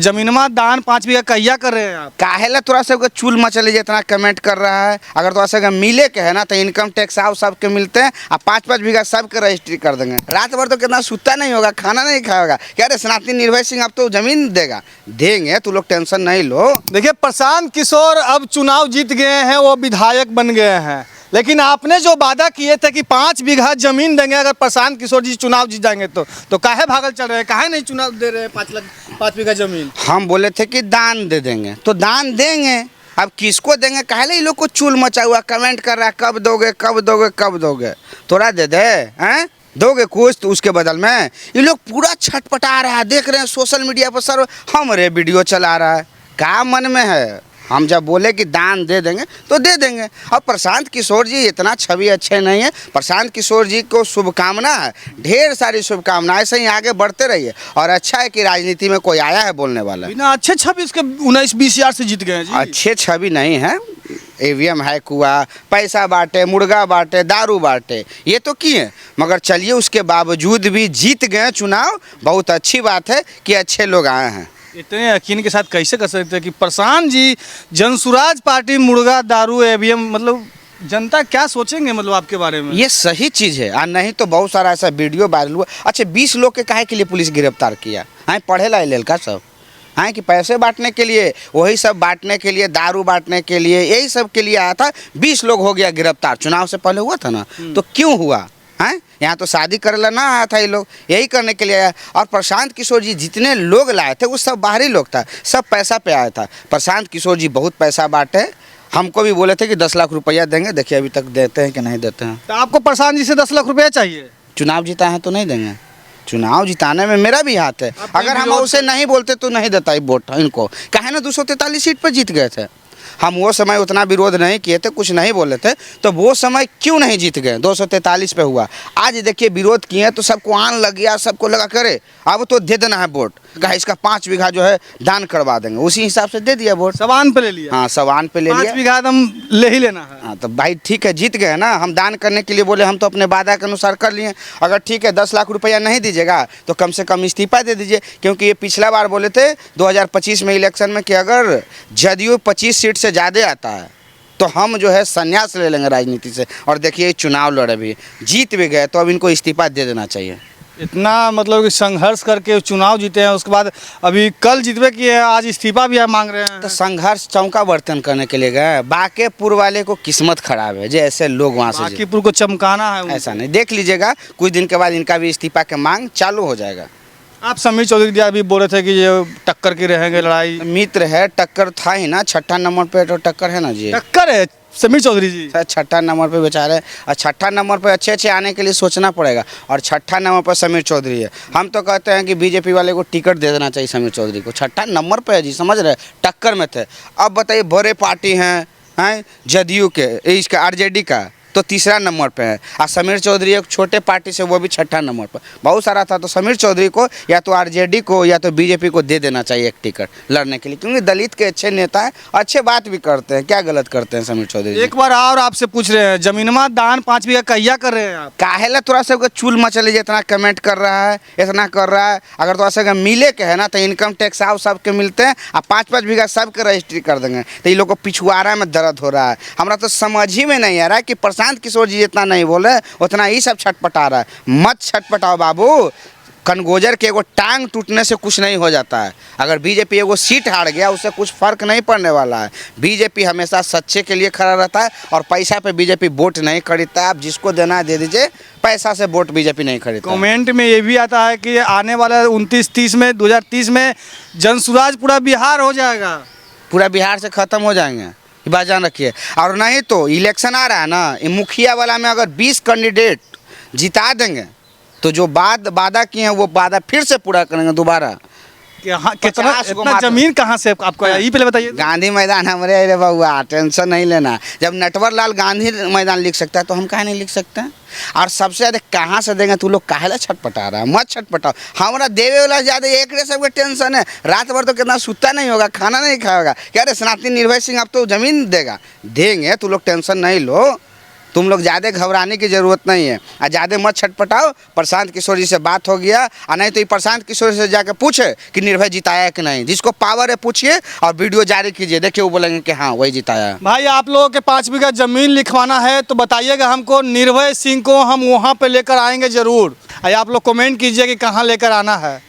जमीनमा दान 5 बीघा कहिया कर रहे हैं आप? काहेला तोरा सबके चूल मचल जितना कमेंट कर रहा है। अगर तोरा सबके मिले के है ना तो इनकम टैक्स आओ सबके मिलते हैं और 5-5 बीघा सबके रजिस्ट्री कर देंगे। रात भर तो कितना सुता नहीं होगा, खाना नहीं खाएगा। क्या रे सनातनी निर्भय सिंह अब तो जमीन देगा, देंगे, तू लोग टेंशन नहीं लो। देखिए, प्रशांत किशोर अब चुनाव जीत गए हैं, वो विधायक बन गए हैं, लेकिन आपने जो वादा किए थे कि 5 बीघा जमीन देंगे अगर प्रशांत किशोर जी चुनाव जीत जाएंगे तो काहे भागल चल रहे हैं, काहे नहीं चुनाव दे रहे हैं 5 बीघा जमीन? हम बोले थे कि दान दे देंगे तो दान देंगे, अब किसको देंगे? काहे ये लोग को चूल मचा हुआ कमेंट कर रहा है कब दोगे कब दोगे कब दोगे। थोड़ा दे दे हैं, दोगे कुछ तो उसके बदल में ये लोग पूरा छटपटा रहा है। देख रहे हैं सोशल मीडिया पर सर हमारे वीडियो चला रहा है, क्या मन में है? हम जब बोले कि दान दे देंगे तो दे देंगे। अब प्रशांत किशोर जी इतना छवि अच्छे नहीं है। प्रशांत किशोर जी को शुभकामना है, ढेर सारी शुभकामना, ऐसे ही आगे बढ़ते रहिए। और अच्छा है कि राजनीति में कोई आया है बोलने वाला। बिना अच्छे 26 के 19-20 हजार से जीत गए हैं जी। अच्छे छवि नहीं है, ईवीएम है, कुआ पैसा बांटे, मुर्गा बांटे, दारू बांटे, ये तो किए, मगर चलिए उसके बावजूद भी जीत गए चुनाव। बहुत अच्छी बात है कि अच्छे लोग आए हैं। इतने यकीन के साथ कैसे कर सकते हैं कि प्रशांत जी जनसुराज पार्टी मुर्गा दारू ईवीएम, मतलब जनता क्या सोचेंगे मतलब आपके बारे में? ये सही चीज़ है और नहीं तो बहुत सारा ऐसा वीडियो वायरल हुआ। अच्छा 20 लोग के काहे के लिए पुलिस गिरफ्तार किया? हाँ पढ़ेला लेल का सब हाँ कि पैसे बांटने के लिए, वही सब बांटने के लिए, दारू बांटने के लिए, यही सब के लिए आया था। 20 लोग हो गया गिरफ्तार, चुनाव से पहले हुआ था ना, तो क्यों हुआ? हैं यहाँ तो शादी करने ना आया था ये लोग, यही करने के लिए आया। और प्रशांत किशोर जी जितने लोग लाए थे वो सब बाहरी लोग था, सब पैसा पे आया था। प्रशांत किशोर जी बहुत पैसा बांटे, हमको भी बोले थे कि 10 लाख रुपया देंगे, देखिए अभी तक देते हैं कि नहीं देते हैं। तो आपको प्रशांत जी से 10 लाख रुपया चाहिए? चुनाव जीता है तो नहीं देंगे, चुनाव जिताने में मेरा भी हाथ है। अगर हम उसे नहीं बोलते तो नहीं देता ये वोट इनको। कहे ना 243 सीट पर जीत गए थे हम, वो समय उतना विरोध नहीं किए थे, कुछ नहीं बोले थे, तो वो समय क्यों नहीं जीत गए? 243 पे हुआ। आज देखिए विरोध किए तो सबको आन लग गया, सबको लगा करे अब तो दे देना है वोट, कहा इसका 5 बीघा जो है दान करवा देंगे, उसी हिसाब से दे दिया वोट। सवान पे ले लिया? हाँ सवान पे ले लिया। 5 बीघा हम ले ही लेना है। हाँ तो भाई ठीक है, जीत गए ना, हम दान करने के लिए बोले, हम तो अपने वादा के अनुसार कर लिए। अगर ठीक है 10 लाख रुपया नहीं दीजिएगा तो कम से कम इस्तीफा दे दीजिए, क्योंकि ये पिछला बार बोले थे 2025 में इलेक्शन में कि अगर जदयू 25 सीट से ज़्यादा आता है तो हम जो है संन्यास ले लेंगे राजनीति से। और देखिए चुनाव लड़े भी, जीत भी गए, तो अब इनको इस्तीफा दे देना चाहिए। इतना मतलब कि संघर्ष करके चुनाव जीते हैं, उसके बाद अभी कल जीतवे किए हैं, आज इस्तीफा भी मांग रहे हैं। तो संघर्ष चौका बर्तन करने के लिए गए। बांकीपुर वाले को किस्मत खराब है, जैसे लोग वहाँ से बांकीपुर को चमकाना है, ऐसा नहीं। देख लीजिएगा कुछ दिन के बाद इनका भी इस्तीफा के मांग चालू हो जाएगा। आप समीर चौधरी जी अभी बोल रहे थे कि ये टक्कर की रहेंगे लड़ाई। मित्र है, टक्कर था ही ना, 6ठा नंबर पे तो टक्कर है ना जी, टक्कर है समीर चौधरी जी। 6ठा नंबर पे बेचारे, और 6ठा नंबर पे अच्छे आने के लिए सोचना पड़ेगा, और 6ठा नंबर पर समीर चौधरी है। हम तो कहते हैं कि बीजेपी वाले को टिकट दे देना चाहिए समीर चौधरी को। 6ठा नंबर पे है जी, समझ रहे, टक्कर में थे। अब बताइए बड़े पार्टी हैं जदयू के, इसका आरजेडी का तो 3रा नंबर पे है, और समीर चौधरी एक छोटे पार्टी से वो भी 6ठा नंबर पर। बहुत सारा था, तो समीर चौधरी को या तो आरजेडी को या तो बीजेपी को दे देना चाहिए एक टिकट लड़ने के लिए, क्योंकि दलित के अच्छे नेता हैं, अच्छे बात भी करते हैं, क्या गलत करते हैं समीर चौधरी। एक बार और आपसे पूछ रहे हैं, जमीनमा दान 5 बीघा कहिया कर रहे हैं आप? काहेला तोरा सबके चूल मचल जितना कमेंट कर रहा है, इतना कर रहा है। अगर तोरा सबके मिले के है ना तो इनकम टैक्स आओ सबके मिलते हैं और 5-5 बीघा सबके रजिस्ट्री कर देंगे। तो ये लोग को पिछुआरा में दर्द हो रहा है। हमारा तो समझ ही में नहीं आ रहा है कि प्रशांत किशोर जी जितना नहीं बोले उतना ही सब छटपटा रहा है। मत छटपटाओ बाबू, कनगोजर के एगो टांग टूटने से कुछ नहीं हो जाता है। अगर बीजेपी एगो सीट हार गया उससे कुछ फर्क नहीं पड़ने वाला है। बीजेपी हमेशा सच्चे के लिए खड़ा रहता है, और पैसा पे बीजेपी वोट नहीं खरीदता है। आप जिसको देना है दे दीजिए, पैसा से वोट बीजेपी नहीं खरीदता। कमेंट में ये भी आता है कि आने वाला 29-30 में 2030 में जनसुराज पूरा बिहार हो जाएगा, पूरा बिहार से ख़त्म हो जाएंगे, ये बात जान रखिए। और नहीं तो इलेक्शन आ रहा है ना, ये मुखिया वाला में अगर 20 कैंडिडेट जिता देंगे तो जो वादा किए हैं वो वादा फिर से पूरा करेंगे दोबारा। कितना इतना जमीन कहाँ से आपको, यही पहले बताइए। गांधी मैदान हमारे अरे बउआ, टेंशन नहीं लेना। जब नटवर लाल गांधी मैदान लिख सकता है तो हम काहे नहीं लिख सकते हैं? और सबसे ज़्यादा कहाँ से देंगे? तू लोग काहेला छटपटा रहा है, मत छटपटाओ। हमारा देवे वाला ज़्यादा एक सबके टेंशन है। रात भर तो कितना सुता नहीं होगा, खाना नहीं खाएगा। क्या रे सनातनी निर्भय सिंह अब तो जमीन देगा, देंगे, तू लोग टेंशन नहीं लो। तुम लोग ज़्यादा घबराने की ज़रूरत नहीं है, और ज़्यादा मत छटपटाओ। प्रशांत किशोर जी से बात हो गया, और नहीं तो ये प्रशांत किशोर से जाकर पूछे कि निर्भय जिताया कि नहीं। जिसको पावर है पूछिए और वीडियो जारी कीजिए, देखिए वो बोलेंगे कि हाँ वही जिताया। भाई आप लोगों के 5 बीघा जमीन लिखवाना है तो बताइएगा हमको, निर्भय सिंह को हम वहाँ पे लेकर आएंगे ज़रूर। आप लोग कमेंट कीजिए कि कहाँ लेकर आना है।